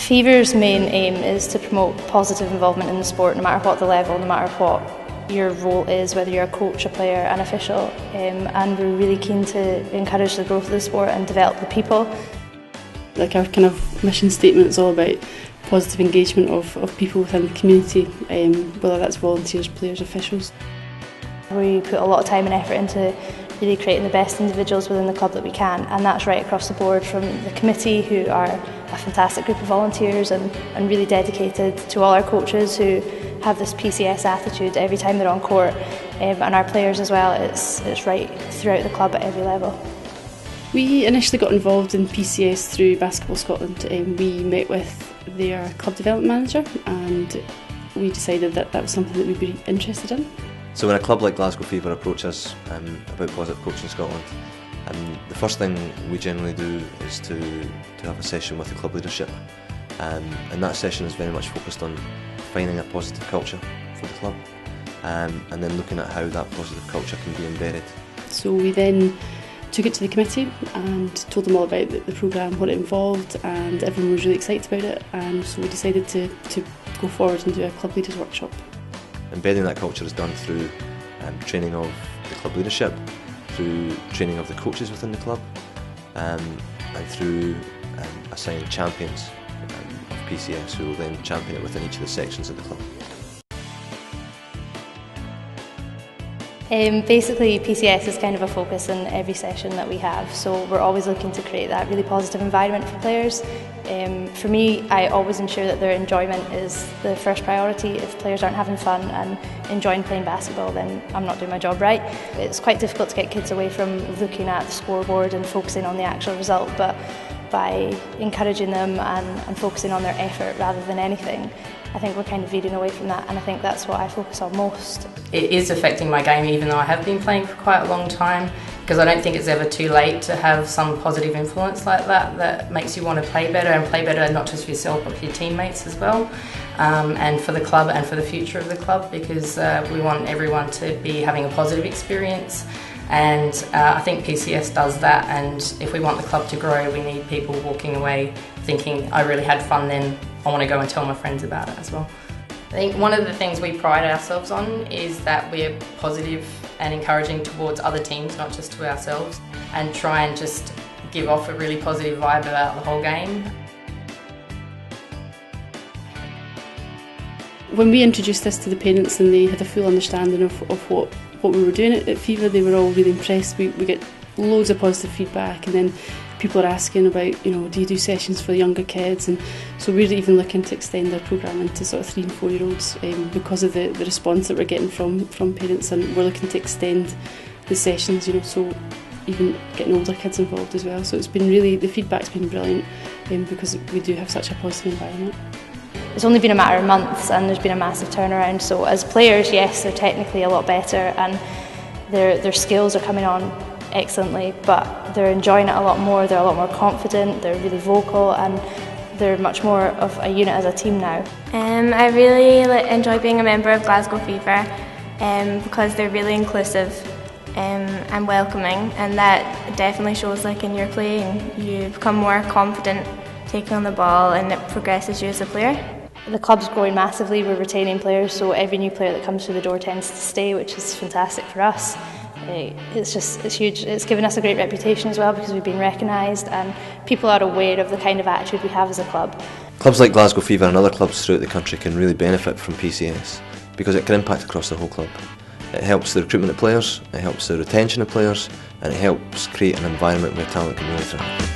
Fever's main aim is to promote positive involvement in the sport, no matter what the level, no matter what your role is, whether you're a coach, a player, an official, and we're really keen to encourage the growth of the sport and develop the people. Like our kind of mission statement is all about positive engagement of people within the community, whether that's volunteers, players, officials. We put a lot of time and effort into really creating the best individuals within the club that we can, and that's right across the board, from the committee, who are a fantastic group of volunteers and really dedicated, to all our coaches who have this PCS attitude every time they're on court, and our players as well. It's right throughout the club at every level. We initially got involved in PCS through Basketball Scotland. We met with their club development manager and we decided that that was something that we'd be interested in. So when a club like Glasgow Fever approach us about positive coaching in Scotland, the first thing we generally do is to have a session with the club leadership, and that session is very much focused on finding a positive culture for the club, and then looking at how that positive culture can be embedded. So we then took it to the committee and told them all about the programme, what it involved, and everyone was really excited about it, and so we decided to go forward and do a club leaders workshop. Embedding that culture is done through training of the club leadership, through training of the coaches within the club, and through assigning champions of PCS who will then champion it within each of the sections of the club. Basically, PCS is kind of a focus in every session that we have, so we're always looking to create that really positive environment for players. For me, I always ensure that their enjoyment is the first priority. If players aren't having fun and enjoying playing basketball, then I'm not doing my job right. It's quite difficult to get kids away from looking at the scoreboard and focusing on the actual result, but by encouraging them and focusing on their effort rather than anything, I think we're kind of veering away from that, and I think that's what I focus on most. It is affecting my game, even though I have been playing for quite a long time, because I don't think it's ever too late to have some positive influence like that makes you want to play better, and play better not just for yourself but for your teammates as well, and for the club and for the future of the club, because we want everyone to be having a positive experience. And I think PCS does that, and if we want the club to grow, we need people walking away thinking, I really had fun then, I want to go and tell my friends about it as well. I think one of the things we pride ourselves on is that we're positive and encouraging towards other teams, not just to ourselves, and try and just give off a really positive vibe about the whole game. When we introduced this to the parents and they had a full understanding of what we were doing at Fever, they were all really impressed. We get loads of positive feedback, and then people are asking about, do you do sessions for the younger kids? And so we're even looking to extend our programme into sort of 3 and 4 year olds because of the response that we're getting from parents, and we're looking to extend the sessions, so even getting older kids involved as well. So it's been really, the feedback's been brilliant because we do have such a positive environment. It's only been a matter of months and there's been a massive turnaround, so as players, yes, they're technically a lot better and their skills are coming on excellently, but they're enjoying it a lot more, they're a lot more confident, they're really vocal, and they're much more of a unit as a team now. I really enjoy being a member of Glasgow Fever because they're really inclusive and welcoming, and that definitely shows in your play, and you become more confident taking on the ball, and it progresses you as a player. The club's growing massively, we're retaining players, so every new player that comes through the door tends to stay, which is fantastic for us. It's huge. It's given us a great reputation as well because we've been recognised and people are aware of the kind of attitude we have as a club. Clubs like Glasgow Fever and other clubs throughout the country can really benefit from PCS because it can impact across the whole club. It helps the recruitment of players, it helps the retention of players, and it helps create an environment where talent can really thrive.